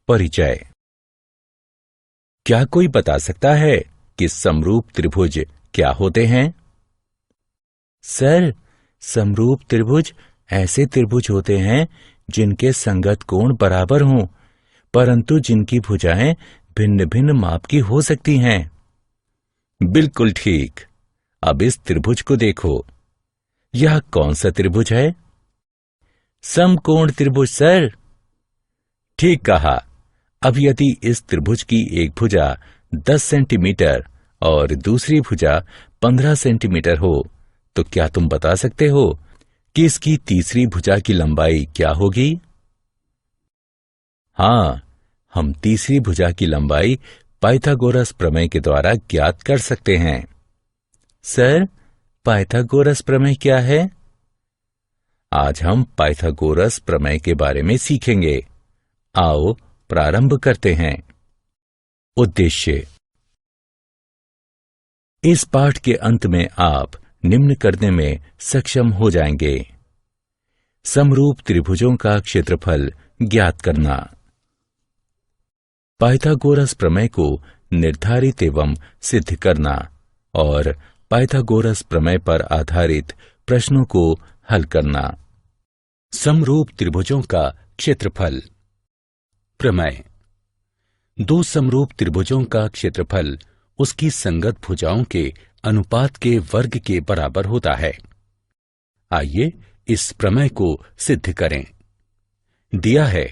परिचय। क्या कोई बता सकता है कि समरूप त्रिभुज क्या होते हैं? सर, समरूप त्रिभुज ऐसे त्रिभुज होते हैं जिनके संगत कोण बराबर हों, परंतु जिनकी भुजाएं भिन्न भिन्न माप की हो सकती हैं। बिल्कुल ठीक। अब इस त्रिभुज को देखो। यह कौन सा त्रिभुज है? समकोण त्रिभुज सर। ठीक कहा। अब यदि इस त्रिभुज की एक भुजा 10 सेंटीमीटर और दूसरी भुजा 15 सेंटीमीटर हो, तो क्या तुम बता सकते हो कि इसकी तीसरी भुजा की लंबाई क्या होगी? हाँ, हम तीसरी भुजा की लंबाई पाइथागोरस प्रमेय के द्वारा ज्ञात कर सकते हैं। सर, पाइथागोरस प्रमेय क्या है? आज हम पाइथागोरस प्रमेय के बारे में सीखेंगे। आओ प्रारंभ करते हैं। उद्देश्य। इस पाठ के अंत में आप निम्न करने में सक्षम हो जाएंगे। समरूप त्रिभुजों का क्षेत्रफल ज्ञात करना, पाइथागोरस प्रमेय को निर्धारित एवं सिद्ध करना और पाइथागोरस प्रमेय पर आधारित प्रश्नों को हल करना। समरूप त्रिभुजों का क्षेत्रफल। प्रमेय। दो समरूप त्रिभुजों का क्षेत्रफल उसकी संगत भुजाओं के अनुपात के वर्ग के बराबर होता है। आइए इस प्रमेय को सिद्ध करें। दिया है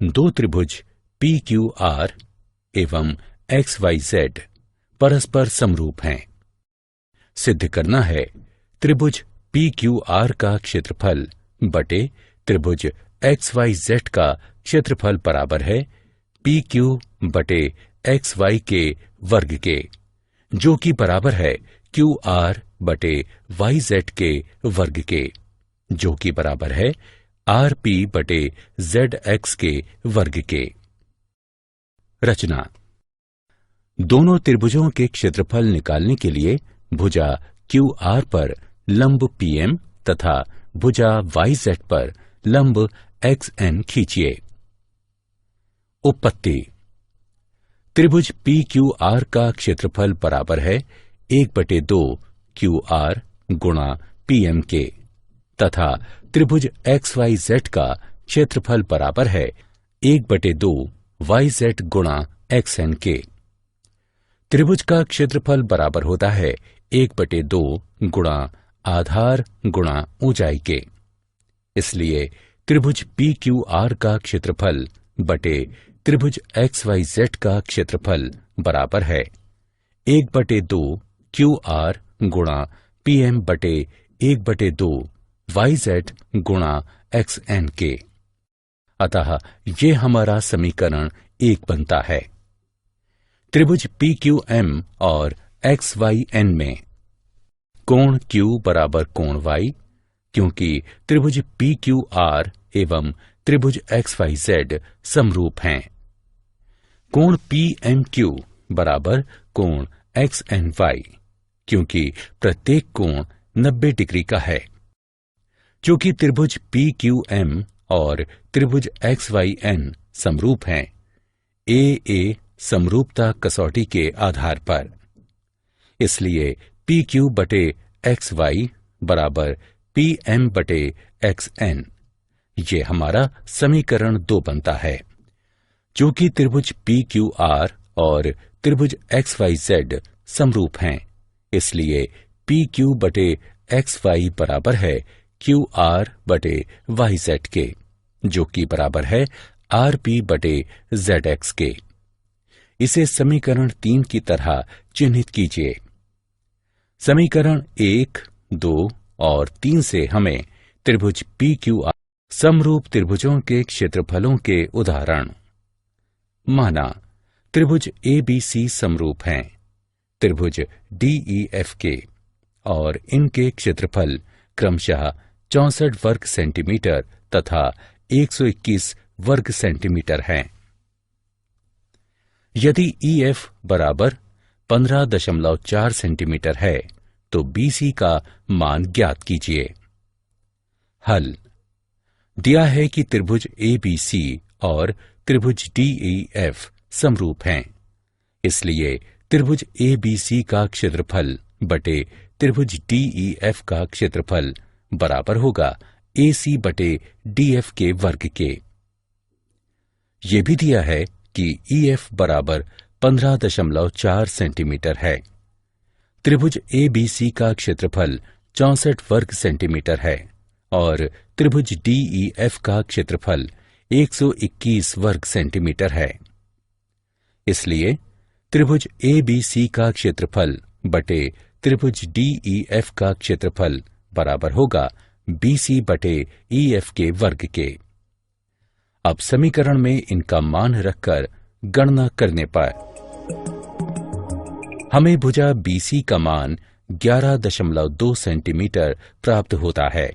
दो त्रिभुज PQR एवं XYZ परस्पर समरूप हैं। सिद्ध करना है त्रिभुज PQR का क्षेत्रफल बटे त्रिभुज XYZ का क्षेत्रफल बराबर है PQ बटे XY के वर्ग के, जो कि बराबर है QR बटे YZ के वर्ग के, जो कि बराबर है RP बटे ZX के वर्ग के। रचना। दोनों त्रिभुजों के क्षेत्रफल निकालने के लिए भुजा QR पर लंब PM तथा भुजा YZ पर लंब XN खींचिए। उत्पत्ति। त्रिभुज PQR का क्षेत्रफल बराबर है 1/2 QR गुणा PM के तथा त्रिभुज XYZ का क्षेत्रफल बराबर है 1/2 YZ गुणा XN के। त्रिभुज का क्षेत्रफल बराबर होता है 1/2 गुणा आधार गुणा ऊंचाई के। इसलिए त्रिभुज PQR का क्षेत्रफल बटे त्रिभुज XYZ का क्षेत्रफल बराबर है 1/2 QR गुणा PM बटे 1/2 YZ गुणा XN के। अतः ये हमारा समीकरण 1 बनता है। त्रिभुज PQM और XYN में कोण Q बराबर कोण Y, क्योंकि त्रिभुज PQR एवं त्रिभुज XYZ समरूप हैं। कोण PMQ बराबर कोण XNY, क्योंकि प्रत्येक कोण 90 डिग्री का है। चूंकि त्रिभुज PQM और त्रिभुज XYN समरूप हैं, AA समरूपता कसौटी के आधार पर, इसलिए PQ बटे XY बराबर PM बटे XN, ये हमारा समीकरण 2 बनता है। चूंकि त्रिभुज PQR और त्रिभुज XYZ समरूप हैं, इसलिए PQ बटे XY बराबर है QR बटे YZ के, जो कि बराबर है RP बटे ZX के। इसे समीकरण 3 की तरह चिन्हित कीजिए। समीकरण 1, 2 और 3 से हमें त्रिभुज PQR समरूप त्रिभुजों के क्षेत्रफलों के उदाहरण। माना त्रिभुज ABC समरूप हैं त्रिभुज DEF के, और इनके क्षेत्रफल क्रमशः 64 वर्ग सेंटीमीटर तथा 121 वर्ग सेंटीमीटर हैं। यदि EF बराबर 15.4 सेंटीमीटर है, तो BC का मान ज्ञात कीजिए। हल। दिया है कि त्रिभुज ABC और त्रिभुज DEF समरूप हैं। इसलिए त्रिभुज ABC का क्षेत्रफल बटे त्रिभुज DEF का क्षेत्रफल बराबर होगा AC बटे DF के वर्ग के। ये भी दिया है कि EF बराबर 15.4 सेंटीमीटर है। त्रिभुज ABC का क्षेत्रफल 64 वर्ग सेंटीमीटर है और त्रिभुज DEF का क्षेत्रफल 121 वर्ग सेंटीमीटर है। इसलिए त्रिभुज ABC का क्षेत्रफल बटे त्रिभुज DEF का क्षेत्रफल बराबर होगा BC बटे EF के वर्ग के। अब समीकरण में इनका मान रखकर गणना करने पर हमें भुजा BC का मान 11.2 सेंटीमीटर प्राप्त होता है।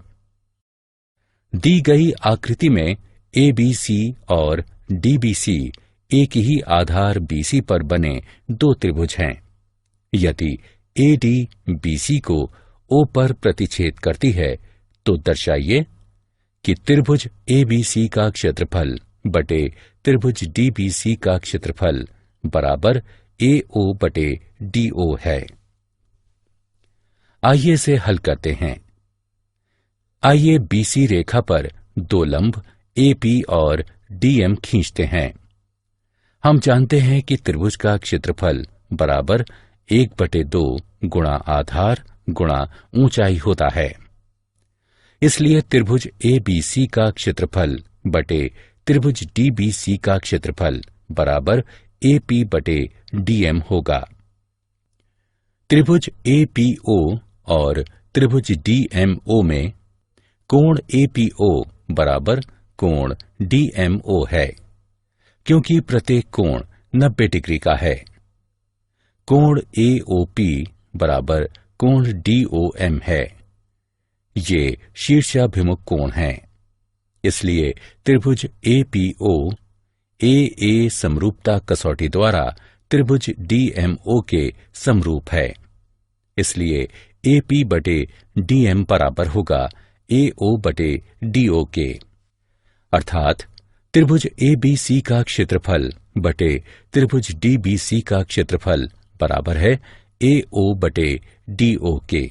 दी गई आकृति में ABC और DBC एक ही आधार BC पर बने दो त्रिभुज हैं। यदि AD BC को O पर प्रतिच्छेद करती है तो दर्शाइए कि त्रिभुज ABC का क्षेत्रफल बटे त्रिभुज DBC का क्षेत्रफल बराबर AO बटे DO है। आइए इसे हल करते हैं। आइए BC रेखा पर दो लंब AP और DM खींचते हैं। हम जानते हैं कि त्रिभुज का क्षेत्रफल बराबर 1/2 गुणा आधार गुणा ऊंचाई होता है। इसलिए त्रिभुज ABC का क्षेत्रफल बटे त्रिभुज DBC का क्षेत्रफल बराबर AP बटे DM होगा। त्रिभुज APO और त्रिभुज DMO में कोण APO बराबर कोण DMO है, क्योंकि प्रत्येक कोण 90 डिग्री का है। कोण AOP बराबर कोण DOM है। ये शीर्षाभिमुख कोण हैं। इसलिए त्रिभुज APO AA समरूपता कसौटी द्वारा त्रिभुज DMO के समरूप है। इसलिए AP बटे DM बराबर होगा AO बटे DO के, अर्थात त्रिभुज ABC का क्षेत्रफल बटे त्रिभुज DBC का क्षेत्रफल बराबर है AO बटे DO के।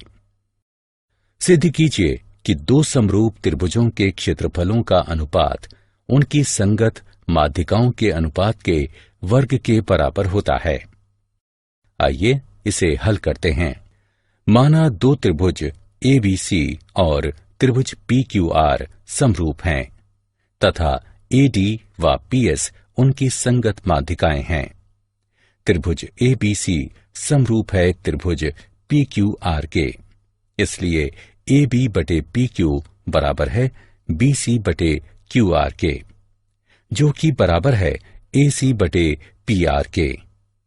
सिद्ध कीजिए कि दो समरूप त्रिभुजों के क्षेत्रफलों का अनुपात उनकी संगत माध्यिकाओं के अनुपात के वर्ग के बराबर होता है। आइए इसे हल करते हैं। माना दो त्रिभुज ABC और त्रिभुज PQR समरूप हैं तथा AD व PS उनकी संगत माध्यिकाएं हैं। त्रिभुज ABC समरूप है त्रिभुज PQR के। इसलिए AB बटे PQ बराबर है BC बटे QR के, जो कि बराबर है AC बटे PR के।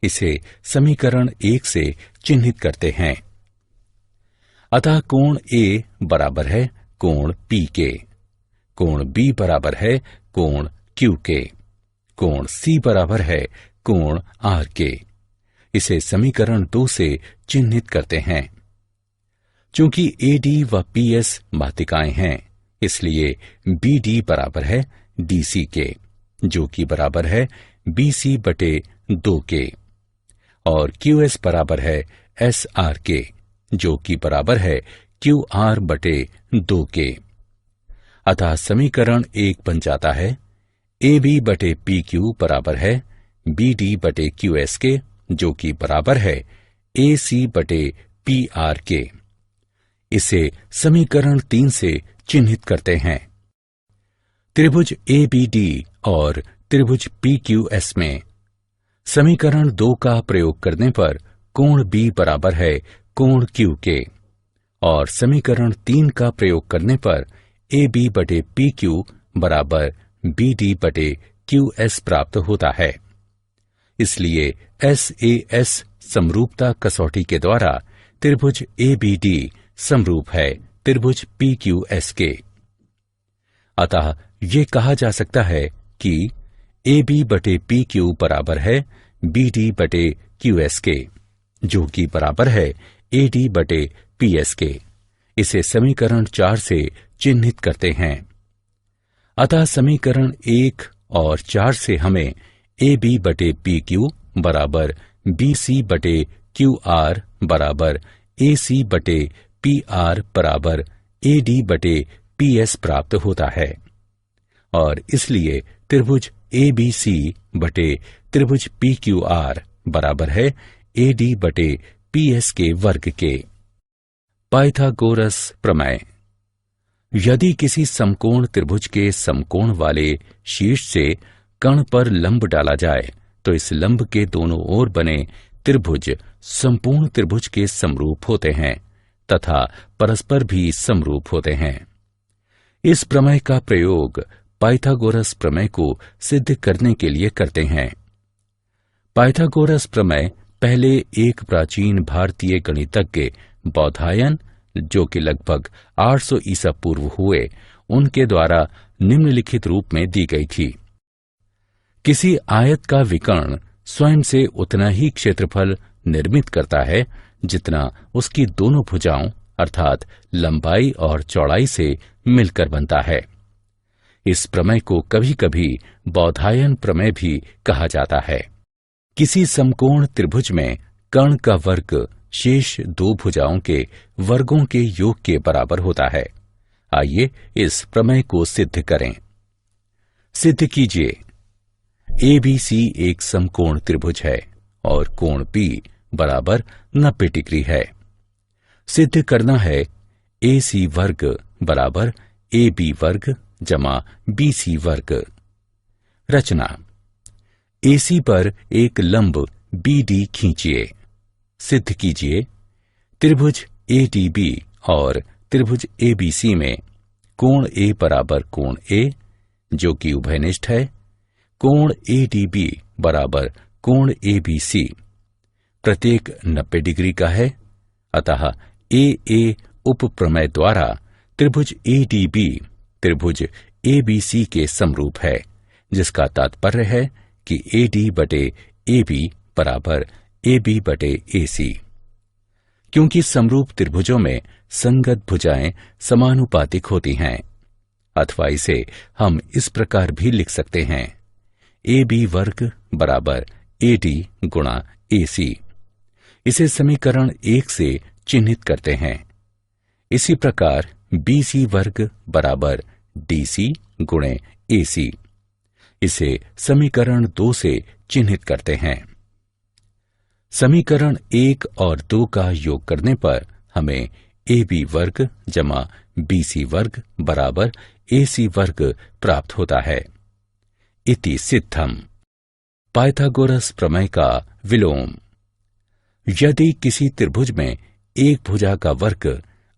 इसे समीकरण 1 से चिन्हित करते हैं। अतः कोण A बराबर है कोण P के, कोण B बराबर है कोण Q के, कोण C बराबर है कोण R के। इसे समीकरण 2 से चिन्हित करते हैं। चूंकि AD व PS माध्यिकाएं हैं, इसलिए BD बराबर है DC के, जो कि बराबर है BC बटे 2 के, और QS बराबर है SR के, जो कि बराबर है QR बटे 2 के। अतः समीकरण 1 बन जाता है AB बटे PQ बराबर है BD बटे QS के, जो कि बराबर है AC बटे PR के। इसे समीकरण 3 से चिन्हित करते हैं। त्रिभुज ABD और त्रिभुज PQS में समीकरण 2 का प्रयोग करने पर कोण B बराबर है कोण Q के, और समीकरण 3 का प्रयोग करने पर AB बटे PQ बराबर BD बटे QS प्राप्त होता है। इसलिए SAS समरूपता कसौटी के द्वारा त्रिभुज ABD समरूप है त्रिभुज PQS के। अतः ये कहा जा सकता है कि AB बटे PQ बराबर है BD बटे QS के, जो कि बराबर है AD बटे PS के। इसे समीकरण 4 से चिन्हित करते हैं। अतः समीकरण 1 और 4 से हमें AB बटे PQ बराबर BC बटे QR बराबर AC बटे PR बराबर AD बटे PS प्राप्त होता है और इसलिए त्रिभुज ABC बटे त्रिभुज PQR बराबर है AD बटे PS के वर्ग के। पाइथागोरस प्रमेय। यदि किसी समकोण त्रिभुज के समकोण वाले शीर्ष से कर्ण पर लंब डाला जाए तो इस लंब के दोनों ओर बने त्रिभुज संपूर्ण त्रिभुज के समरूप होते हैं तथा परस्पर भी समरूप होते हैं। इस प्रमेय का प्रयोग पाइथागोरस प्रमेय को सिद्ध करने के लिए करते हैं। पाइथागोरस प्रमेय पहले एक प्राचीन भारतीय गणितज्ञ बौधायन, जो कि लगभग 800 ईसा पूर्व हुए, उनके द्वारा निम्नलिखित रूप में दी गई थी। किसी आयत का विकर्ण स्वयं से उतना ही क्षेत्रफल निर्मित करता है जितना उसकी दोनों भुजाओं अर्थात लंबाई और चौड़ाई से मिलकर बनता है। इस प्रमेय को कभी कभी बौधायन प्रमेय भी कहा जाता है। किसी समकोण त्रिभुज में कर्ण का वर्ग शेष दो भुजाओं के वर्गों के योग के बराबर होता है। आइए इस प्रमेय को सिद्ध करें। सिद्ध कीजिए। ABC एक समकोण त्रिभुज है और कोण P बराबर 90 डिग्री है। सिद्ध करना है AC वर्ग बराबर AB वर्ग जमा BC वर्ग। रचना। AC पर एक लंब BD खींचिए। सिद्ध कीजिए। त्रिभुज ADB और त्रिभुज ABC में कोण A बराबर कोण A, जो कि उभयनिष्ठ है, कोण ADB बराबर कोण ABC प्रत्येक 90 डिग्री का है। अतः AA उप प्रमेय द्वारा त्रिभुज ADB त्रिभुज ABC के समरूप है, जिसका तात्पर्य है कि AD बटे AB बराबर AB बटे AC। क्योंकि समरूप त्रिभुजों में संगत भुजाएं समानुपातिक होती हैं, अथवा इसे हम इस प्रकार भी लिख सकते हैं AB वर्ग बराबर AD गुणा AC। इसे समीकरण 1 से चिन्हित करते हैं। इसी प्रकार BC वर्ग बराबर DC गुणे AC। इसे समीकरण 2 से चिन्हित करते हैं। समीकरण 1 और 2 का योग करने पर हमें AB वर्ग जमा BC वर्ग बराबर AC वर्ग प्राप्त होता है। इति सिद्धम। पाइथागोरस प्रमेय का विलोम। यदि किसी त्रिभुज में एक भुजा का वर्ग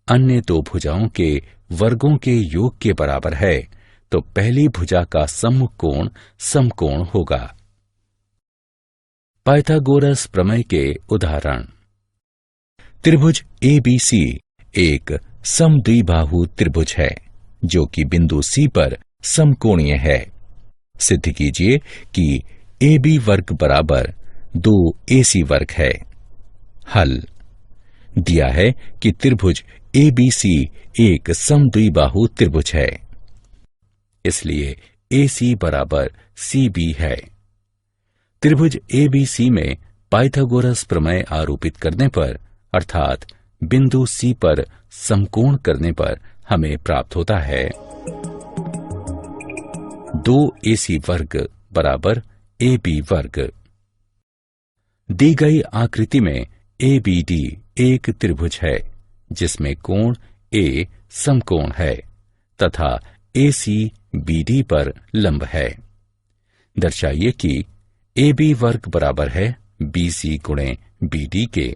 अन्य दो भुजाओं के वर्गों के योग के बराबर है तो पहली भुजा का सम्मुख कोण समकोण होगा। पाइथागोरस प्रमेय के उदाहरण। त्रिभुज ABC एक समद्विबाहु त्रिभुज है जो कि बिंदु C पर समकोणीय है। सिद्ध कीजिए कि AB वर्ग बराबर 2 AC वर्ग है। हल। दिया है कि त्रिभुज ABC एक समद्विबाहु त्रिभुज है, इसलिए AC बराबर CB है। त्रिभुज ABC में पाइथागोरस प्रमेय आरोपित करने पर अर्थात बिंदु C पर समकोण करने पर हमें प्राप्त होता है 2 AC वर्ग बराबर AB वर्ग। दी गई आकृति में ABD एक त्रिभुज है जिसमें कोण A समकोण है तथा AC BD पर लंब है। दर्शाइए कि AB वर्ग बराबर है BC गुणे BD के,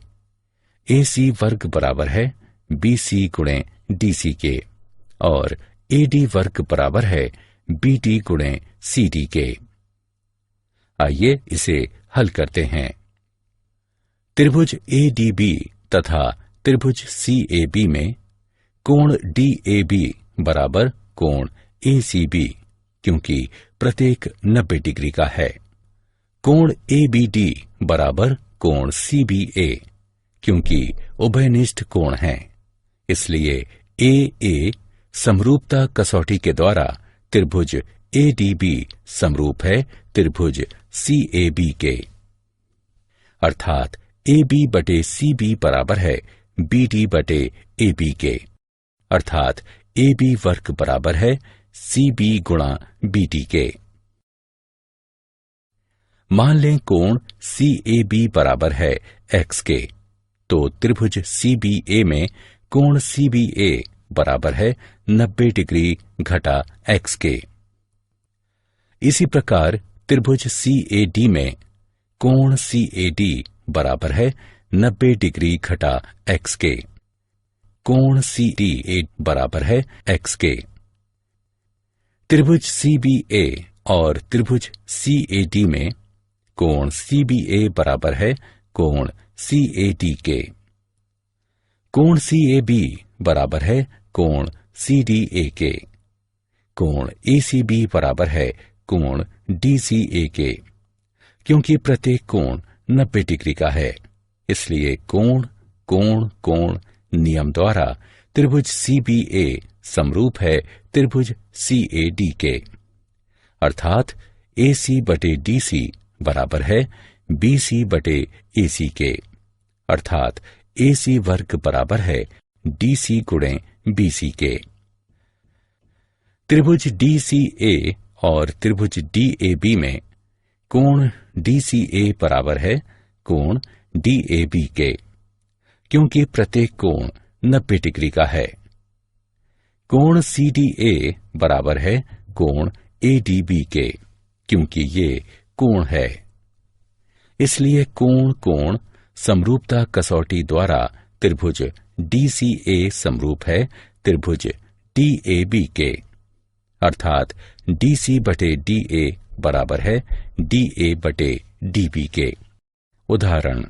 AC वर्ग बराबर है BC गुणे DC के और AD वर्ग बराबर है BD गुणे CD के। आइए इसे हल करते हैं। त्रिभुज ADB तथा त्रिभुज CAB में कोण DAB बराबर कोण ACB, क्योंकि प्रत्येक 90 डिग्री का है। कोण ABD बराबर कोण CBA, क्योंकि उभयनिष्ठ कोण है। इसलिए AA समरूपता कसौटी के द्वारा त्रिभुज ADB समरूप है त्रिभुज CAB के, अर्थात AB बटे CB बराबर है BD बटे AB के, अर्थात AB वर्ग बराबर है CB गुणा BD के। मान लें कोण CAB बराबर है x के, तो त्रिभुज CBA में कोण CBA बराबर है 90 डिग्री घटा x के। इसी प्रकार त्रिभुज CAD में कोण CAD बराबर है 90 डिग्री घटा x के। कोण CDA बराबर है x के। त्रिभुज CBA और त्रिभुज CAD में कोण CBA बराबर है कोण CAD के। कोण CAB बराबर है कोण CDA के। कोण ACB बराबर है कोण DCA के। क्योंकि प्रत्येक कोण 90 डिग्री का है, इसलिए कोण कोण कोण नियम द्वारा त्रिभुज CBA समरूप है त्रिभुज CAD के, अर्थात AC बटे DC बराबर है BC बटे AC के, अर्थात AC वर्ग बराबर है DC गुणे BC के। त्रिभुज DCA और त्रिभुज DAB में कोण DCA बराबर है कोण DAB के, क्योंकि प्रत्येक कोण 90 डिग्री का है। कोण CDA बराबर है कोण ADB के, क्योंकि ये कोण है। इसलिए कोण कोण समरूपता कसौटी द्वारा त्रिभुज DCA समरूप है त्रिभुज DAB के, अर्थात DC बटे DA बराबर है DA बटे DB के। उदाहरण,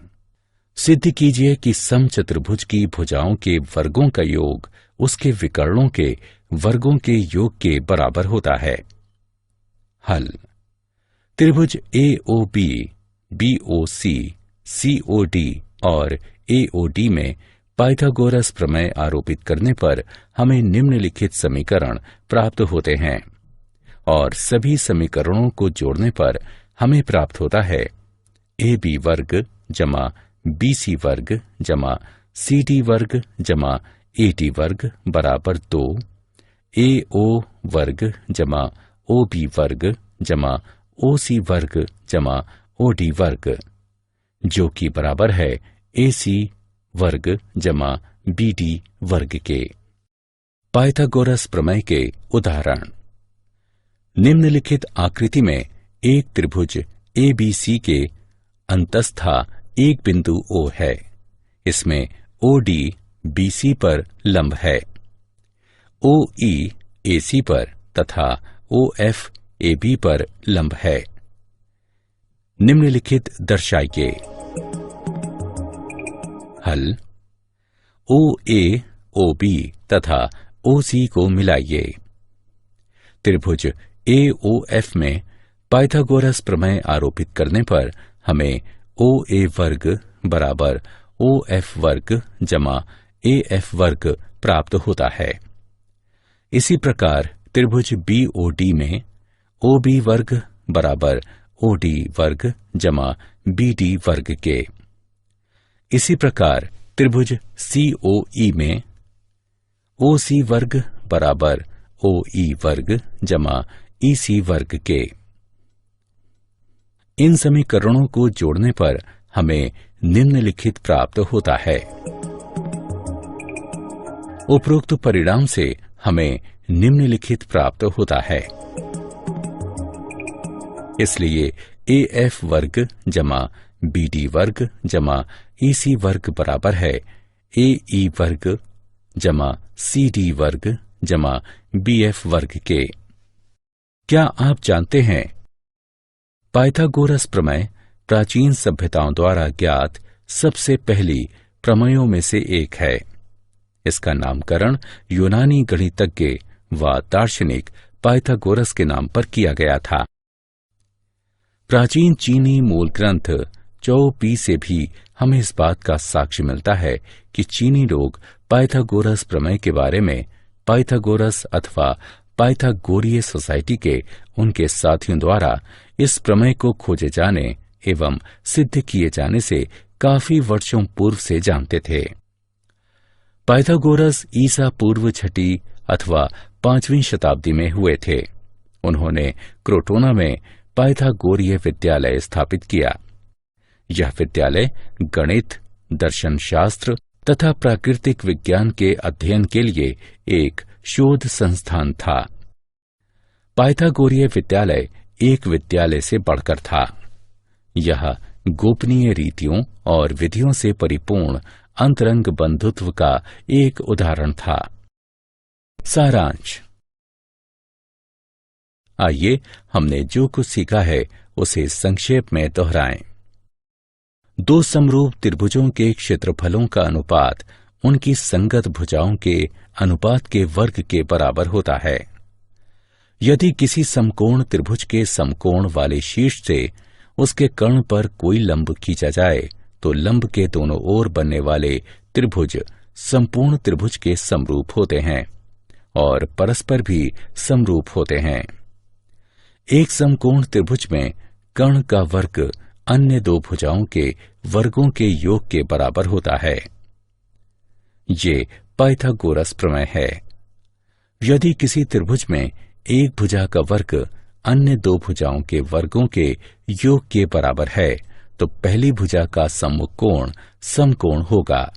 सिद्ध कीजिए कि समचतुर्भुज की भुजाओं के वर्गों का योग उसके विकर्णों के वर्गों के योग के बराबर होता है। हल, त्रिभुज AOB, BOC, COD और AOD में पाइथागोरस प्रमेय आरोपित करने पर हमें निम्नलिखित समीकरण प्राप्त होते हैं, और सभी समीकरणों को जोड़ने पर हमें प्राप्त होता है AB वर्ग जमा BC वर्ग जमा CD वर्ग जमा AD वर्ग बराबर 2, AO वर्ग जमा OB वर्ग जमा OC वर्ग जमा OD वर्ग, जो कि बराबर है AC वर्ग जमा BD वर्ग के। पाइथागोरस प्रमेय के उदाहरण, निम्नलिखित आकृति में एक त्रिभुज ABC के अंतस्था एक बिंदु O है। इसमें OD BC पर लंब है, OE AC पर तथा OF AB पर लंब है। निम्नलिखित दर्शाइए। हल, OA OB तथा OC को मिलाइए। त्रिभुज AOF में पाइथागोरस प्रमेय आरोपित करने पर हमें OA वर्ग बराबर OF वर्ग जमा AF वर्ग प्राप्त होता है। इसी प्रकार त्रिभुज BOD में OB वर्ग बराबर OD वर्ग जमा BD वर्ग के। इसी प्रकार त्रिभुज COE में OC वर्ग बराबर OE वर्ग जमा EC वर्ग के। इन समीकरणों को जोड़ने पर हमें निम्नलिखित प्राप्त होता है। उपरोक्त परिणाम से हमें निम्नलिखित प्राप्त होता है। इसलिए AF वर्ग जमा BD वर्ग जमा EC वर्ग बराबर है AE वर्ग जमा CD वर्ग जमा BF वर्ग के। क्या आप जानते हैं, पाइथागोरस प्रमेय प्राचीन सभ्यताओं द्वारा ज्ञात सबसे पहली प्रमेयों में से एक है। इसका नामकरण यूनानी गणितज्ञ व दार्शनिक पाइथागोरस के नाम पर किया गया था। प्राचीन चीनी मूल ग्रंथ चौ पी से भी हमें इस बात का साक्ष्य मिलता है कि चीनी लोग पाइथागोरस प्रमेय के बारे में पाइथागोरस अथवा पाइथागोरीय सोसाइटी के उनके साथियों द्वारा इस प्रमेय को खोजे जाने एवं सिद्ध किए जाने से काफी वर्षों पूर्व से जानते थे। पाइथागोरस ईसा पूर्व 6वीं अथवा 5वीं शताब्दी में हुए थे। उन्होंने क्रोटोना में पाइथागोरीय विद्यालय स्थापित किया। यह विद्यालय गणित, दर्शन शास्त्र तथा प्राकृतिक विज्ञान के अध्ययन के लिए एक शोध संस्थान था। पाइथागोरीय विद्यालय एक विद्यालय से बढ़कर था। यह गोपनीय रीतियों और विधियों से परिपूर्ण अंतरंग बंधुत्व का एक उदाहरण था। सारांश। आइए हमने जो कुछ सीखा है उसे संक्षेप में दोहराएं। दो समरूप त्रिभुजों के क्षेत्रफलों का अनुपात उनकी संगत भुजाओं के अनुपात के वर्ग के बराबर होता है। यदि किसी समकोण त्रिभुज के समकोण वाले शीर्ष से उसके कर्ण पर कोई लंब खींचा जाए तो लंब के दोनों ओर बनने वाले त्रिभुज संपूर्ण त्रिभुज के समरूप होते हैं और परस्पर भी समरूप होते हैं। एक समकोण त्रिभुज में कर्ण का वर्ग अन्य दो भुजाओं के वर्गों के योग के बराबर होता है। ये पाइथागोरस प्रमेय है। यदि किसी त्रिभुज में एक भुजा का वर्ग अन्य दो भुजाओं के वर्गों के योग के बराबर है तो पहली भुजा का सम्मुख कोण समकोण होगा।